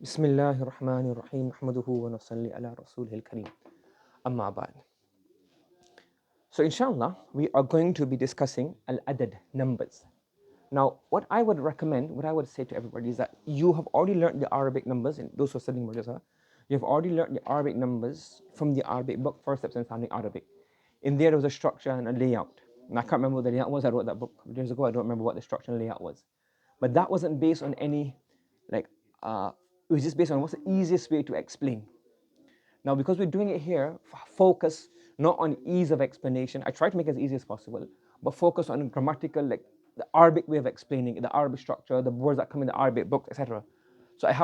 بسم الله الرحمن الرحيم نحمده ونصلي على رسوله الكريم أما بعد. So inshallah we are going to be discussing al-adad, numbers. Now what I would recommend, what I would say to everybody is that you have already learned the Arabic numbers, and those who are studying Madrasa, you have already learned the Arabic numbers from the Arabic book, First Steps in Sounding Arabic. In there was a structure and a layout. And I can't remember what the layout was. I wrote that book years ago. I don't remember what the structure and layout was. But that wasn't based on any, like, it was just based on what's the easiest way to explain. Now, because we're doing it here, focus not on ease of explanation. I try to make it as easy as possible, but focus on grammatical, like the Arabic way of explaining it, the Arabic structure, the words that come in the Arabic book, etc. So I've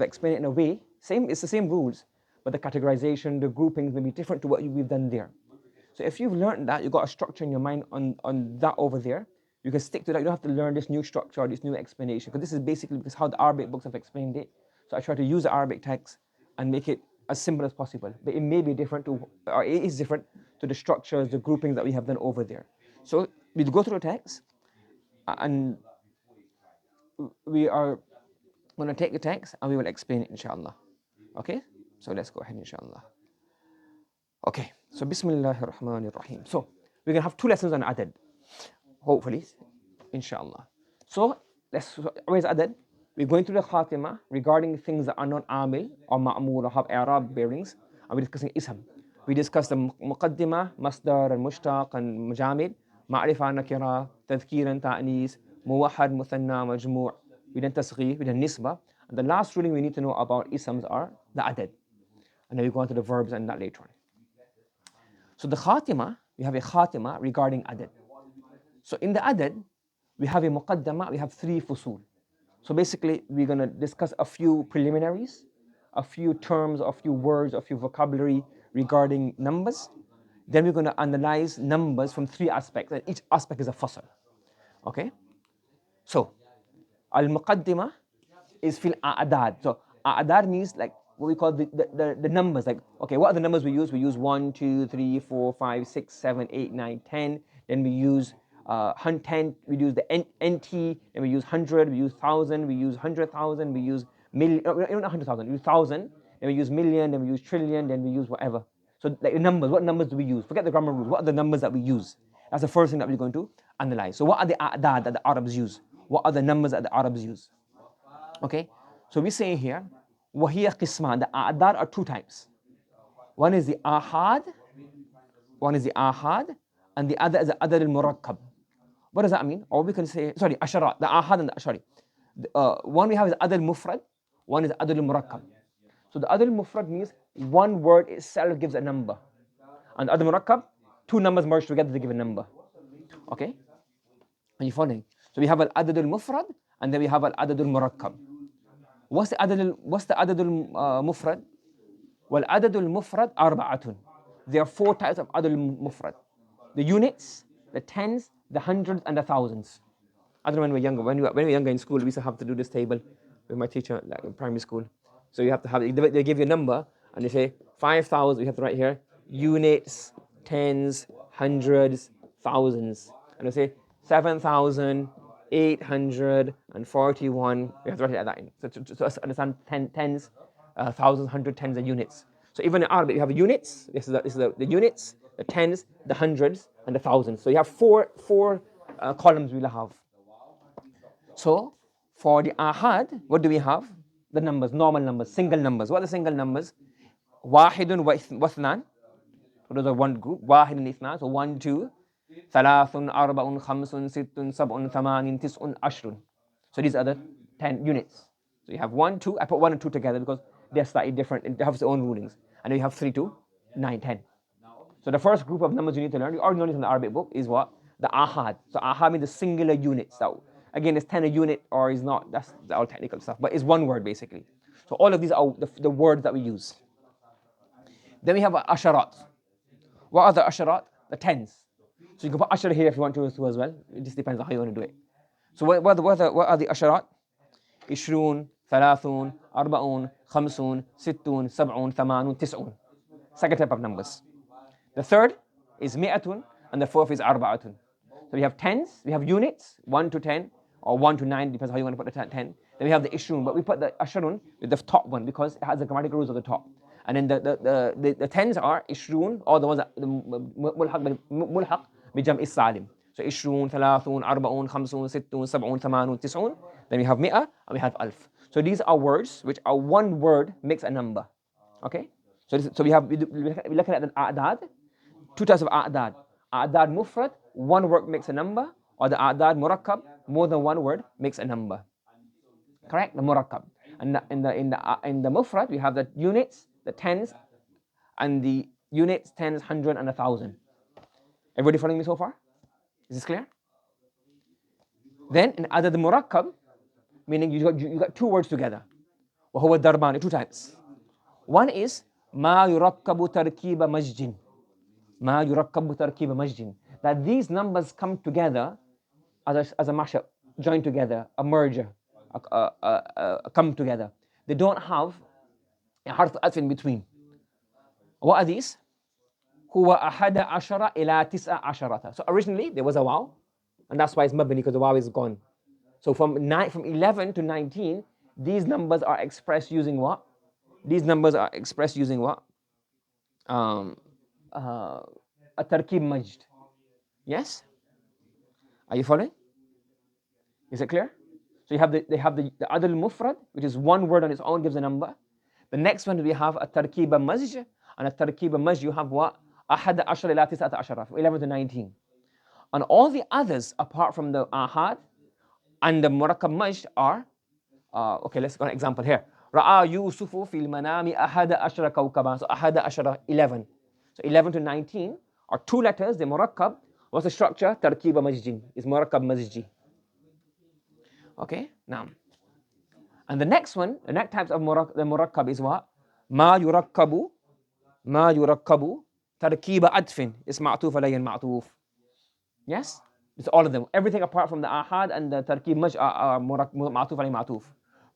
explained it in a way, it's the same rules, but the categorization, the groupings may be different to what we've done there. So if you've learned that, you've got a structure in your mind on that over there, you can stick to that. You don't have to learn this new structure or this new explanation, because this is basically how the Arabic books have explained it. So I try to use the Arabic text and make it as simple as possible. But it may be different to, or it is different to the structures, the groupings that we have done over there. So we'll go through the text, and we are going to take the text and we will explain it, inshallah. Okay? So let's go ahead, inshallah. Okay, so Bismillahir Rahmanir Rahim. So we're going to have 2 lessons on adad, hopefully, inshallah. So where's adad? We're going through the khatima regarding things that are not amil or ma'mul or have i'rab bearings, and we're discussing ism. We discussed the muqaddimah, masdar, and mushtaq, and majamid, ma'rifa, nakira, tadhkir and ta'nis, muwahhad, muthanna, majmu', we done tasghir, we done nisba. And the last ruling we need to know about isms are the adad. And then we go on to the verbs and that later on. So the khatima, we have a khatima regarding adad. So in the adad, we have a muqaddama, we have 3 fusul. So basically, we're going to discuss a few preliminaries, a few terms, a few words, a few vocabulary regarding numbers. Then we're going to analyze numbers from 3 aspects, and each aspect is a fasl. Okay? So, al-muqaddima is fil a'dad. So, a'dad means like what we call the numbers. Like, okay, what are the numbers we use? We use 1, 2, 3, 4, 5, 6, 7, 8, 9, 10. Then we use 10, we use the NT, and we use 100, we use 1,000, we use 100,000, we use million, not 100,000, we use 1,000, then we use million, then we use trillion, then we use whatever. So like the numbers, what numbers do we use? Forget the grammar rules, what are the numbers that we use? That's the first thing that we're going to analyze. So what are the a'dad that the Arabs use? What are the numbers that the Arabs use? Okay, so we say here, وَهِيَ قِسْمًا. The a'dad are 2 types. One is the ahad, and the other is the adad al-murakkab. What does that mean? Or we can say, sorry, asharat, the ahad and the ashari. One we have is adad al-mufrad, one is adad al-murakkab. So the adad al-mufrad means one word itself gives a number. And adad al-murakkab, 2 numbers merged together to give a number. Okay? Are you following? So we have al-adad al-mufrad, and then we have al-adad al-murakkab. What's the adad al-mufrad? Well, adad al-mufrad arba'atun. There are 4 types of adad al-mufrad. The units, the tens, the hundreds, and the thousands. I don't know when we were younger. When we were younger in school, we used to have to do this table with my teacher, like in primary school. So you have to have, they give you a number, and they say 5,000, you have to write here, units, tens, hundreds, thousands. And they say 7,841, we have to write it like that. So to understand tens, thousands, hundreds, tens, and units. So even in Arabic, you have units, this is the units, the tens, the hundreds, and the thousands. So you have four columns we'll have. So for the ahad, what do we have? The numbers, normal numbers, single numbers. What are the single numbers? Wahidun wa ithnan. So those are one group. Wahidun ithnan. So 1, 2, thalathun, arba'un, khamsun, sittun, sab'un, thamanin, tis'un, ashrun. So these are the 10 units. So you have 1, 2. I put 1 and 2 together because they're slightly different. They have their own rulings. And then you have 3, 2, 9, 10. So the first group of numbers you need to learn, you already know this in the Arabic book, is what? The ahad. So ahad means the singular units. So again, is 10 a unit or is not? That's all technical stuff. But it's one word basically. So all of these are the words that we use. Then we have asharat. What are the asharat? The tens. So you can put ashar here if you want to as well. It just depends on how you want to do it. So what are the asharat? Ishrun, thalathun, arba'un, khamsun, sittun, sab'un, thamanun, tis'un. Second type of numbers. The third is mi'atun, and the fourth is arba'atun. So we have tens, we have units, 1 to 10, or 1 to 9, depends how you want to put the 10. Then we have the ishrun, but we put the ashrun with the top one because it has the grammatical rules at the top. And then the tens are ishrun, or the ones that mulhaq bijam is salim. So ishrun, thalathun, arba'un, khamsun, sittun, sab'un, thamanun, tis'un. Then we have mi'ah and we have alf. So these are words which are one word makes a number. Okay? So we're looking at the a'dad, two types of a'dad. A'dad mufrad, one word makes a number, or the a'dad murakkab, more than one word makes a number. Correct? The murakkab. And in the mufrad, we have the units, the tens, and the units, tens, 100, and 1,000. Everybody following me so far? Is this clear? Then in adad murakkab, meaning you got two words together. وهو الدربان, two types. One is ما يركب تركيب مجد. ما يركب تركيب مجد. That these numbers come together as a mashup, join together, a merger, come together. They don't have a harf atf in between. What are these? هو أحد عشر إلى تسع عشرة. So originally there was a waw, and that's why it's mabni, because the waw is gone. So from 11 to 19, these numbers are expressed using what? These numbers are expressed using what? A tarkib majd. Yes? Are you following? Is it clear? So they have the adl mufrad, which is one word on its own gives a number. The next one we have a tarkib majd, and a tarkib majd you have what? أحد عشر إلى تسعة عشر, from 11 to 19. And all the others apart from the ahad and the murakkab majd are okay, let's go an example here. رأى يوسف في المنام أحد عشر كوكبا. So أحد عشر, 11. So 11 to 19 are two letters, the murakkab. What's the structure? تركيب مجد is murakkab مزجي. Okay, now. And the next one, the next types of the murakkab is what? ما يركب تركيب عطف is معطوف عليه معطوف. Yes? It's all of them. Everything apart from the ahad and the tarkib majd are معطوف عليه معطوف.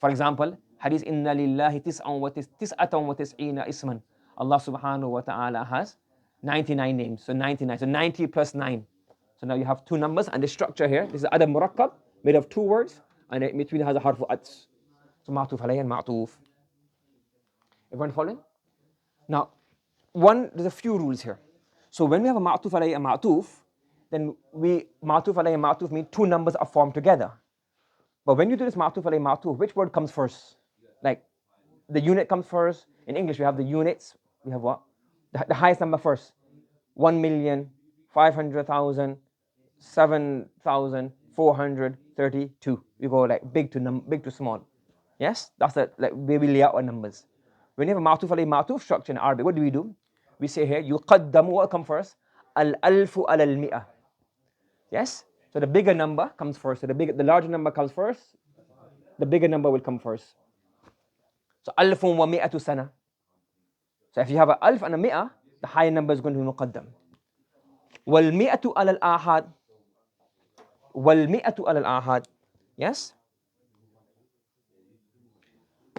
For example, hadith إن لله تسعة وتسعين اسما. Allah subhanahu wa ta'ala has 99 names. So 99. So 90 plus 9. So now you have two numbers, and the structure here, this is adab murakkab, made of two words, and in between has a harfu atf. So معطوف عليه and معطوف. Everyone following? Now, there's a few rules here. So when we have a ma'tuf alayhi and ma'tuf, then ma'tuf alayhi and ma'tuf mean two numbers are formed together. But when you do this ma'tuf alayhi ma'tuf, which word comes first? Like the unit comes first. In English we have the units. We have what? The highest number first. 1,500,000, 7,432. We go like big to small. Yes, that's the like way we lay out our numbers. When you have a ma'tuf alayhi ma'tuf structure in Arabic, what do? We say here, yuqaddamu, what come first? Al-alfu al-mi'ah. Yes? So the bigger number comes first. So the larger number comes first. The bigger number will come first. So alfun wa mi'atu sana. So if you have an alf and a mi'ah, the higher number is going to be muqaddam. Wal mi'atu al-ahad. Wal mi'atu al-ahad. Yes?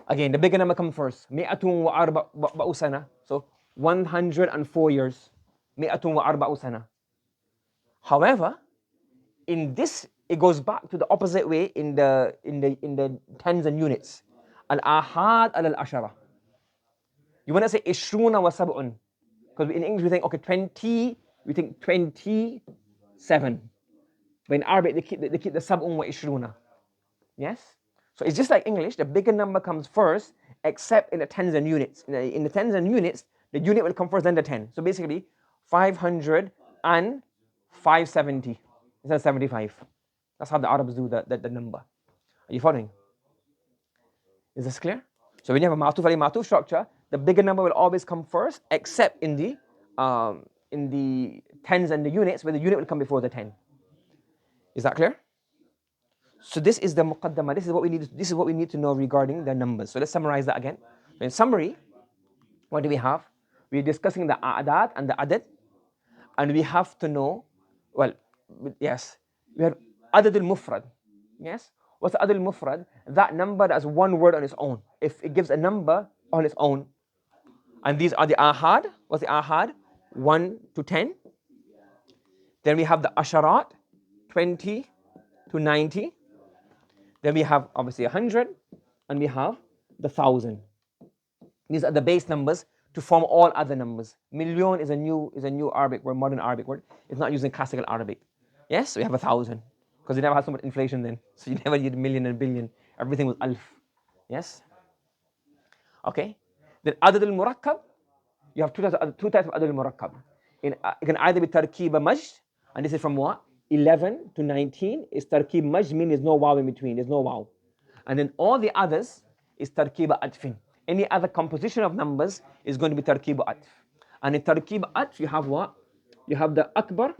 Again, the bigger number comes first. Mi'atun wa arba'u sana. So 104 years. Mi'atun wa arba'u sana. However, in this, it goes back to the opposite way in the tens and units. Al-Ahad al-Ashara. You want to say ishruna wa sab'un. Because in English we think, okay, 20, we think 27. But in Arabic they keep the sab'un wa ishruna. Yes? So it's just like English, the bigger number comes first, except in the tens and units. In the tens and units, the unit will come first, then the 10. So basically, 500 and 570 instead of 75. That's how the Arabs do the number. Are you following? Is this clear? So when you have a ma'tuf alayhi ma'tuf structure, the bigger number will always come first, except in the tens and the units, where the unit will come before the 10. Is that clear? So this is the muqaddamah. This is what we need to know regarding the numbers. So let's summarize that again. So in summary, what do we have? We're discussing the a'dad and the adad, and we have to know. Well, yes, we have adad al-mufrad. Yes, what's the adad al-mufrad? That number that's one word on its own. If it gives a number on its own, and these are the ahad. What's the ahad? 1 to 10. Then we have the asharat, 20 to 90. Then we have obviously 100, and we have the 1,000. These are the base numbers to form all other numbers. Million is a new Arabic word, modern Arabic word. It's not using classical Arabic. Yes, so we have 1,000 because you never had so much inflation then, so you never need million and billion. Everything was alf. Yes. Okay. Then adad al-murakkab, you have two types of adad al-murakkab. It can either be tarkib majd, and this is from what? 11 to 19 is tarkib majd, meaning there's no waw in between. There's no waw. And then all the others is tarkib atfin. Any other composition of numbers is going to be tarkib atf. And in tarkib atf, you have what? You have the akbar,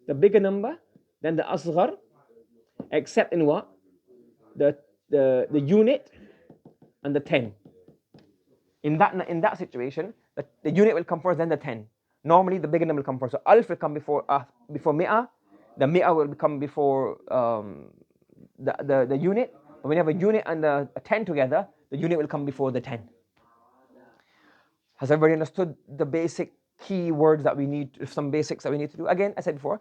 the bigger number, then the asghar, except in what? The unit and the 10. In that situation, the unit will come first, then the 10. Normally, the bigger number will come first. So alf will come before mi'ah. The mi'ah will come before the unit. But when you have a unit and a 10 together, the unit will come before the 10. Has everybody understood the basic key words that we need, some basics that we need to do? Again, I said before,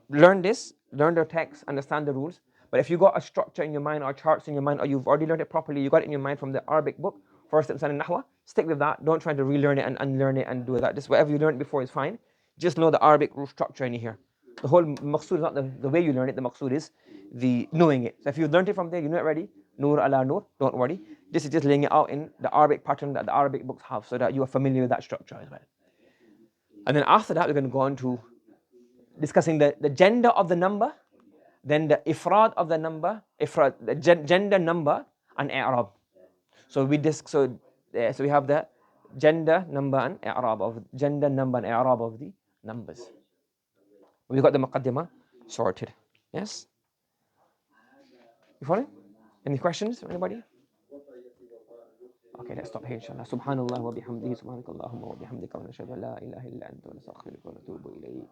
learn this, learn the text, understand the rules. But if you got a structure in your mind or charts in your mind, or you've already learned it properly, you got it in your mind from the Arabic book, first and An-Nahw, stick with that. Don't try to relearn it and unlearn it and do that. Just whatever you learned before is fine. Just know the Arabic rule structure in here. The whole maqsood is not the way you learn it, the maqsood is the knowing it. So if you learned it from there, you know it already, nur ala nur, don't worry. This is just laying it out in the Arabic pattern that the Arabic books have, so that you are familiar with that structure as well. And then after that, we're going to go on to discussing the gender of the number, then the ifrad of the number, the gender, number, and i'rab. So we have the gender, number, and i'rab of gender, number, and i'rab of the numbers. We've got the muqaddimah sorted. Yes? You following? Any questions from anybody? Okay, let's stop here inshallah. Subhanallah wa bihamdihi, subhanakallahumma wa bihamdika, wa nashhadu an la ilaha illa anta, wa nastaghfiruka wa natubu ilayk.